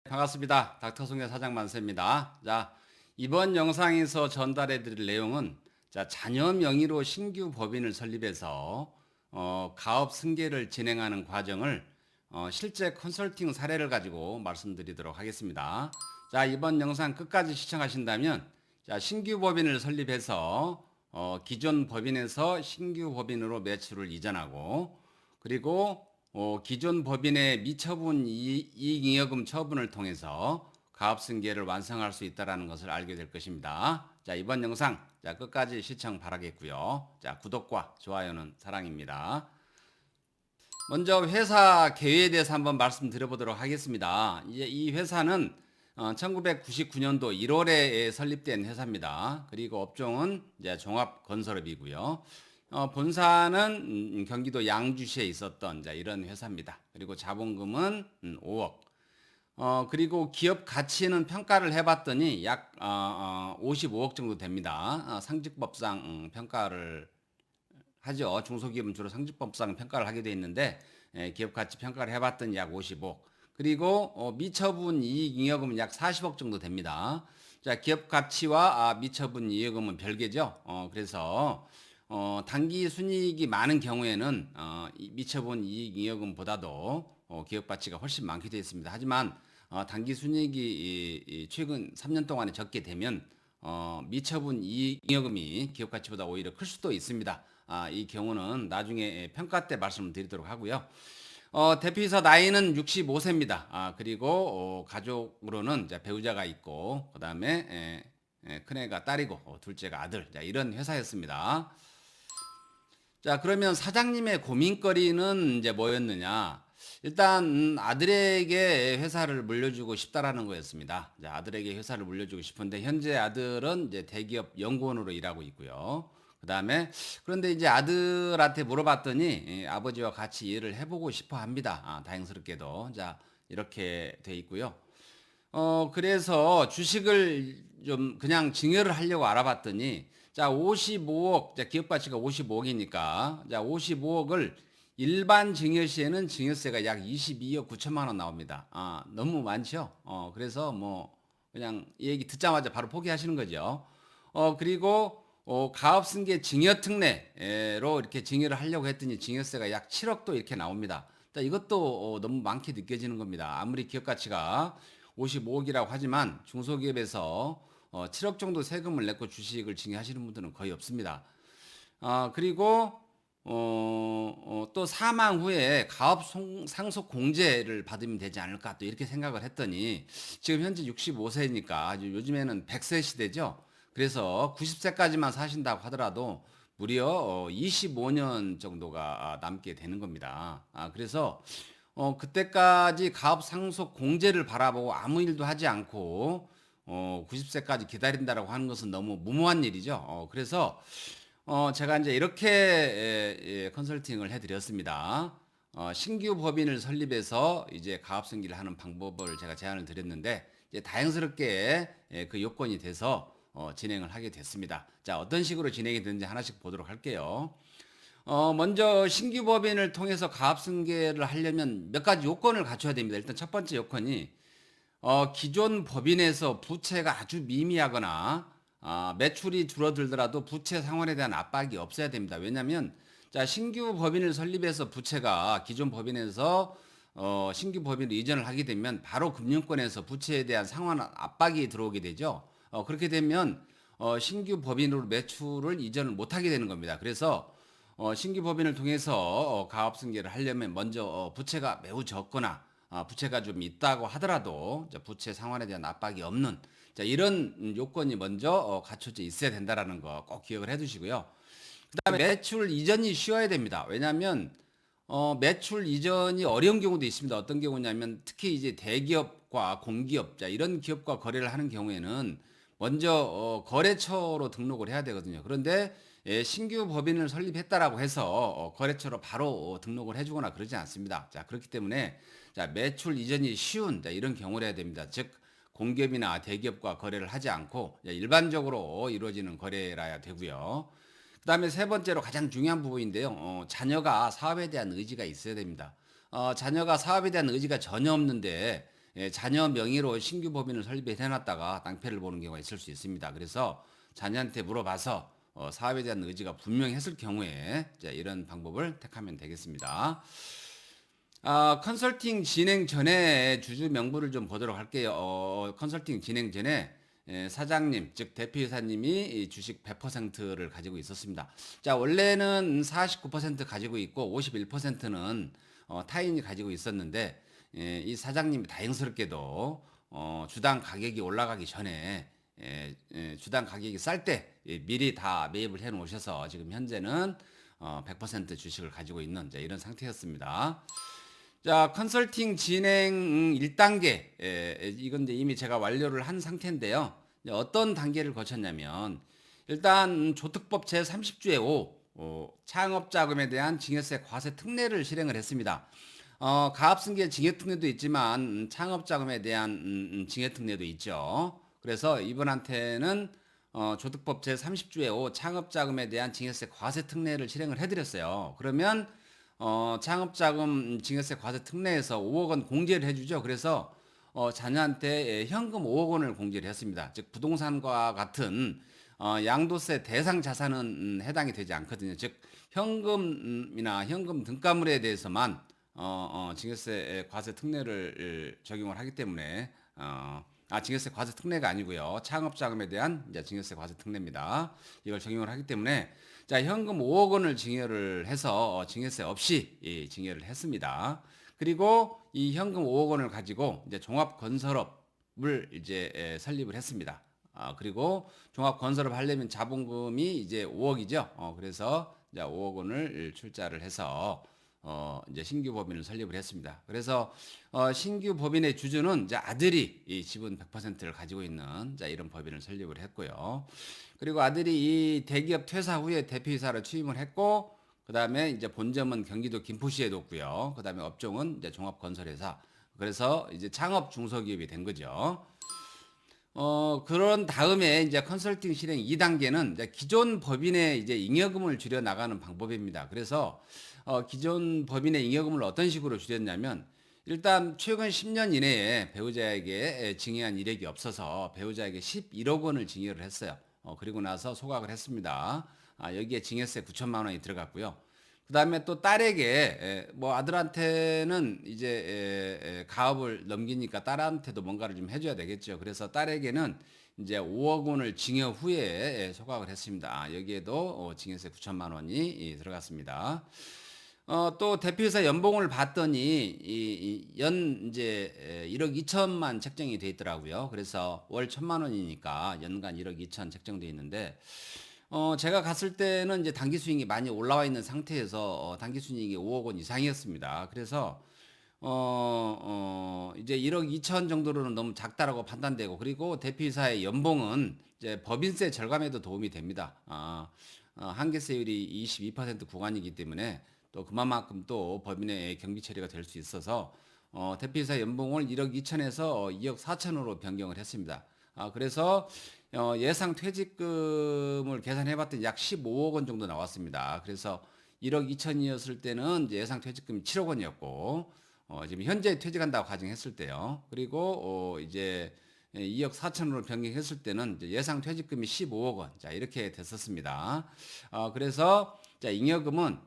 반갑습니다. 닥터송의 사장 만세입니다. 자, 이번 영상에서 전달해 드릴 내용은 자녀 명의로 신규 법인을 설립해서 가업 승계를 진행하는 과정을 실제 컨설팅 사례를 가지고 말씀드리도록 하겠습니다. 자, 이번 영상 끝까지 시청하신다면 신규 법인을 설립해서 기존 법인에서 신규 법인으로 매출을 이전하고 그리고 기존 법인의 미처분 이익잉여금 처분을 통해서 가업승계를 완성할 수 있다는 것을 알게 될 것입니다. 자, 이번 영상 끝까지 시청 바라겠고요. 자, 구독과 좋아요는 사랑입니다. 먼저 회사 개요에 대해서 한번 말씀드려보도록 하겠습니다. 이제 이 회사는 1999년도 1월에 설립된 회사입니다. 그리고 업종은 이제 종합건설업이고요. 본사는 경기도 양주시에 있었던 이런 회사입니다. 그리고 자본금은 5억. 그리고 기업 가치는 평가를 해봤더니 약 55억 정도 됩니다. 상직법상 평가를 하죠. 중소기업은 주로 상직법상 평가를 하게 돼 있는데 기업 가치 평가를 해봤더니 약 55억. 그리고 미처분 이익잉여금은 약 40억 정도 됩니다. 자, 기업 가치와 미처분 이익금은 별개죠. 그래서 단기 순이익이 많은 경우에는 미처분 이익잉여금보다도 기업 가치가 훨씬 많게 되어 있습니다. 하지만 단기 순이익이 최근 3년 동안에 적게 되면 미처분 이익잉여금이 기업 가치보다 오히려 클 수도 있습니다. 이 경우는 나중에 평가 때 말씀드리도록 하고요. 대표이사 나이는 65세입니다. 그리고 가족으로는 배우자가 있고 그 다음에 큰애가 딸이고 둘째가 아들, 이런 회사였습니다. 자, 그러면 사장님의 고민거리는 이제 뭐였느냐? 일단 아들에게 회사를 물려주고 싶다라는 거였습니다. 자, 아들에게 회사를 물려주고 싶은데 현재 아들은 이제 대기업 연구원으로 일하고 있고요. 그다음에 그런데 이제 아들한테 물어봤더니 아버지와 같이 일을 해보고 싶어 합니다. 다행스럽게도 자 이렇게 돼 있고요. 그래서 주식을 좀 그냥 증여를 하려고 알아봤더니 자 55억, 자 기업 가치가 55억이니까 자 55억을 일반 증여 시에는 증여세가 약 22억 9천만 원 나옵니다. 너무 많죠. 그래서 뭐 그냥 이 얘기 듣자마자 바로 포기하시는 거죠. 그리고 가업승계 증여특례로 이렇게 증여를 하려고 했더니 증여세가 약 7억도 이렇게 나옵니다. 이것도 너무 많게 느껴지는 겁니다. 아무리 기업 가치가 55억이라고 하지만 중소기업에서 7억 정도 세금을 내고 주식을 증여하시는 분들은 거의 없습니다. 그리고 또 사망 후에 가업 상속 공제를 받으면 되지 않을까 또 이렇게 생각을 했더니 지금 현재 65세니까 요즘에는 100세 시대죠. 그래서 90세까지만 사신다고 하더라도 무려 25년 정도가 남게 되는 겁니다. 그래서 그때까지 가업 상속 공제를 바라보고 아무 일도 하지 않고 90세까지 기다린다라고 하는 것은 너무 무모한 일이죠. 그래서 제가 이제 이렇게 컨설팅을 해드렸습니다. 신규 법인을 설립해서 이제 가업승계를 하는 방법을 제가 제안을 드렸는데 이제 다행스럽게 그 요건이 돼서 진행을 하게 됐습니다. 자, 어떤 식으로 진행이 되는지 하나씩 보도록 할게요. 먼저 신규 법인을 통해서 가압승계를 하려면 몇 가지 요건을 갖춰야 됩니다. 일단 첫 번째 요건이 기존 법인에서 부채가 아주 미미하거나 매출이 줄어들더라도 부채 상환에 대한 압박이 없어야 됩니다. 왜냐하면 자, 신규 법인을 설립해서 부채가 기존 법인에서 신규 법인으로 이전을 하게 되면 바로 금융권에서 부채에 대한 상환 압박이 들어오게 되죠. 그렇게 되면 신규 법인으로 매출을 이전을 못하게 되는 겁니다. 그래서 신규 법인을 통해서 가압승계를 하려면 먼저 부채가 매우 적거나 부채가 좀 있다고 하더라도 부채 상환에 대한 압박이 없는 이런 요건이 먼저 갖춰져 있어야 된다는 거 꼭 기억을 해두시고요. 그다음에 매출 이전이 쉬워야 됩니다. 왜냐하면 매출 이전이 어려운 경우도 있습니다. 어떤 경우냐면 특히 이제 대기업과 공기업 이런 기업과 거래를 하는 경우에는 먼저 거래처로 등록을 해야 되거든요. 그런데 신규 법인을 설립했다라고 해서 거래처로 바로 등록을 해주거나 그러지 않습니다. 자, 그렇기 때문에 자, 매출 이전이 쉬운 이런 경우를 해야 됩니다. 즉 공기업이나 대기업과 거래를 하지 않고 일반적으로 이루어지는 거래라야 되고요. 그 다음에 세 번째로 가장 중요한 부분인데요. 자녀가 사업에 대한 의지가 있어야 됩니다. 자녀가 사업에 대한 의지가 전혀 없는데 자녀 명의로 신규 법인을 설립해 놨다가 낭패를 보는 경우가 있을 수 있습니다. 그래서 자녀한테 물어봐서 사업에 대한 의지가 분명했을 경우에 이런 방법을 택하면 되겠습니다. 컨설팅 진행 전에 주주 명부를 좀 보도록 할게요. 컨설팅 진행 전에 사장님, 즉 대표이사님이 이 주식 100%를 가지고 있었습니다. 자, 원래는 49% 가지고 있고 51%는 타인이 가지고 있었는데 이 사장님이 다행스럽게도 주당 가격이 올라가기 전에 주당 가격이 쌀 때 미리 다 매입을 해 놓으셔서 지금 현재는 100% 주식을 가지고 있는 이런 상태였습니다. 자, 컨설팅 진행 1단계. 이건 이제 이미 제가 완료를 한 상태인데요. 어떤 단계를 거쳤냐면, 일단 조특법 제30조의 5, 창업 자금에 대한 증여세 과세 특례를 실행을 했습니다. 가압승계 증여 특례도 있지만 창업 자금에 대한 증여 특례도 있죠. 그래서 이분한테는 조특법 제30조의 5 창업 자금에 대한 증여세 과세 특례를 실행을 해드렸어요. 그러면 창업자금 증여세 과세 특례에서 5억 원 공제를 해주죠. 그래서 자녀한테 현금 5억 원을 공제를 했습니다. 즉 부동산과 같은 양도세 대상 자산은 해당이 되지 않거든요. 즉 현금이나 현금 등가물에 대해서만 증여세 과세 특례를 적용을 하기 때문에 증여세 과세 특례가 아니고요. 창업자금에 대한 이제 증여세 과세 특례입니다. 이걸 적용을 하기 때문에 자, 현금 5억 원을 증여를 해서 증여세 없이 증여를 했습니다. 그리고 이 현금 5억 원을 가지고 이제 종합건설업을 이제 설립을 했습니다. 그리고 종합건설업 하려면 자본금이 이제 5억이죠. 그래서 이제 5억 원을 출자를 해서 이제 신규 법인을 설립을 했습니다. 그래서 신규 법인의 주주는 이제 아들이 이 지분 100%를 가지고 있는 이런 법인을 설립을 했고요. 그리고 아들이 이 대기업 퇴사 후에 대표이사로 취임을 했고, 그 다음에 이제 본점은 경기도 김포시에 뒀고요. 그 다음에 업종은 이제 종합건설회사. 그래서 이제 창업 중소기업이 된 거죠. 그런 다음에 이제 컨설팅 실행 2단계는 이제 기존 법인의 이제 잉여금을 줄여 나가는 방법입니다. 그래서 기존 법인의 잉여금을 어떤 식으로 줄였냐면, 일단 최근 10년 이내에 배우자에게 증여한 이력이 없어서 배우자에게 11억 원을 증여를 했어요. 그리고 나서 소각을 했습니다. 여기에 증여세 9천만 원이 들어갔고요. 그 다음에 또 딸에게 뭐 아들한테는 이제 가업을 넘기니까 딸한테도 뭔가를 좀 해줘야 되겠죠. 그래서 딸에게는 이제 5억 원을 증여 후에 소각을 했습니다. 여기에도 증여세 9천만 원이 들어갔습니다. 또 대표이사 연봉을 봤더니 연 이제 1억 2천만 책정이 돼 있더라고요. 그래서 월 1천만 원이니까 연간 1억 2천 책정돼 있는데 제가 갔을 때는 이제 단기 수익이 많이 올라와 있는 상태에서 단기 수익이 5억 원 이상이었습니다. 그래서 이제 1억 2천 정도로는 너무 작다라고 판단되고, 그리고 대표이사의 연봉은 이제 법인세 절감에도 도움이 됩니다. 한계세율이 22% 구간이기 때문에 또 그만큼 또 법인의 경비 처리가 될 수 있어서 대표이사 연봉을 1억 2천에서 2억 4천으로 변경을 했습니다. 그래서 예상 퇴직금을 계산해 봤더니 약 15억 원 정도 나왔습니다. 그래서 1억 2천이었을 때는 이제 예상 퇴직금이 7억 원이었고 지금 현재 퇴직한다고 가정했을 때요. 그리고 이제 2억 4천으로 변경했을 때는 이제 예상 퇴직금이 15억 원. 자, 이렇게 됐었습니다. 그래서 자, 잉여금은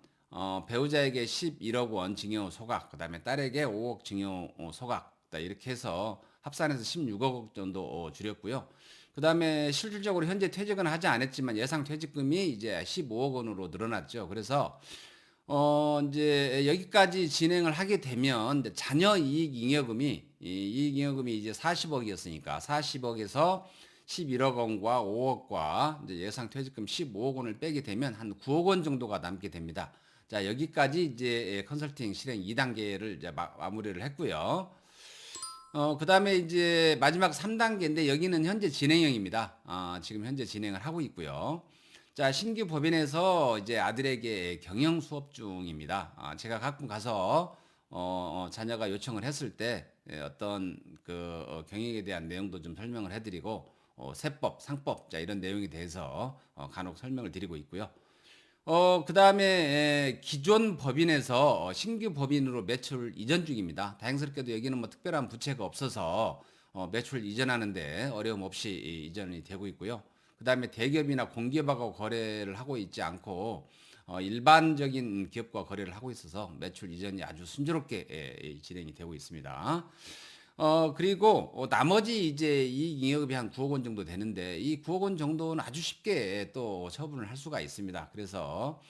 배우자에게 11억 원 증여 소각, 그다음에 딸에게 5억 증여 소각, 이렇게 해서 합산해서 16억 정도 줄였고요. 그다음에 실질적으로 현재 퇴직은 하지 않았지만 예상 퇴직금이 이제 15억 원으로 늘어났죠. 그래서 이제 여기까지 진행을 하게 되면 이제 자녀 이익 잉여금이 이익 잉여금이 이제 40억이었으니까 40억에서 11억 원과 5억과 이제 예상 퇴직금 15억 원을 빼게 되면 한 9억 원 정도가 남게 됩니다. 자, 여기까지 이제 컨설팅 실행 2단계를 이제 마무리를 했고요. 그 다음에 이제 마지막 3단계인데 여기는 현재 진행형입니다. 지금 현재 진행을 하고 있고요. 자, 신규 법인에서 이제 아들에게 경영 수업 중입니다. 제가 가끔 가서 자녀가 요청을 했을 때 어떤 그 경영에 대한 내용도 좀 설명을 해드리고 세법, 상법, 자, 이런 내용에 대해서 간혹 설명을 드리고 있고요. 그다음에 기존 법인에서 신규 법인으로 매출 이전 중입니다. 다행스럽게도 여기는 뭐 특별한 부채가 없어서 매출 이전하는데 어려움 없이 이전이 되고 있고요. 그다음에 대기업이나 공기업하고 거래를 하고 있지 않고 일반적인 기업과 거래를 하고 있어서 매출 이전이 아주 순조롭게 진행이 되고 있습니다. 그리고 나머지 이제 이 잉여금이 한 9억 원 정도 되는데 이 9억 원 정도는 아주 쉽게 또 처분을 할 수가 있습니다. 그래서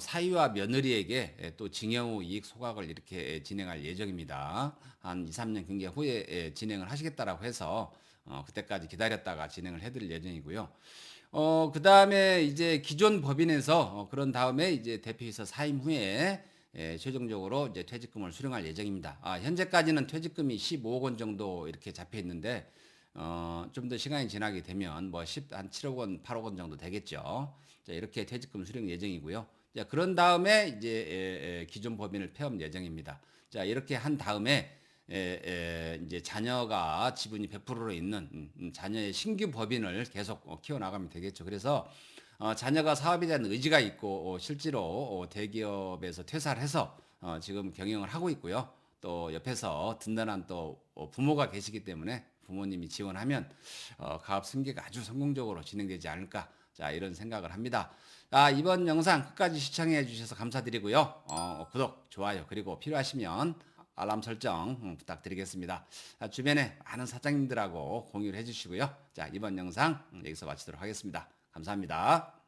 사위와 며느리에게 또 징여 후 이익 소각을 이렇게 진행할 예정입니다. 한 2, 3년 경과 후에 진행을 하시겠다라고 해서 그때까지 기다렸다가 진행을 해드릴 예정이고요. 그다음에 이제 기존 법인에서 그런 다음에 이제 대표이사 사임 후에 최종적으로 이제 퇴직금을 수령할 예정입니다. 현재까지는 퇴직금이 15억 원 정도 이렇게 잡혀 있는데 좀 더 시간이 지나게 되면 뭐 한 7억 원, 8억 원 정도 되겠죠. 자, 이렇게 퇴직금 수령 예정이고요. 자, 그런 다음에 이제 기존 법인을 폐업 예정입니다. 자, 이렇게 한 다음에 이제 자녀가 지분이 100%로 있는 자녀의 신규 법인을 계속 키워나가면 되겠죠. 그래서 자녀가 사업에 대한 의지가 있고 실제로 대기업에서 퇴사를 해서 지금 경영을 하고 있고요. 또 옆에서 든든한 또 부모가 계시기 때문에 부모님이 지원하면 가업 승계가 아주 성공적으로 진행되지 않을까. 자, 이런 생각을 합니다. 이번 영상 끝까지 시청해 주셔서 감사드리고요. 구독, 좋아요, 그리고 필요하시면 알람 설정 부탁드리겠습니다. 주변에 많은 사장님들하고 공유를 해주시고요. 자, 이번 영상 여기서 마치도록 하겠습니다. 감사합니다.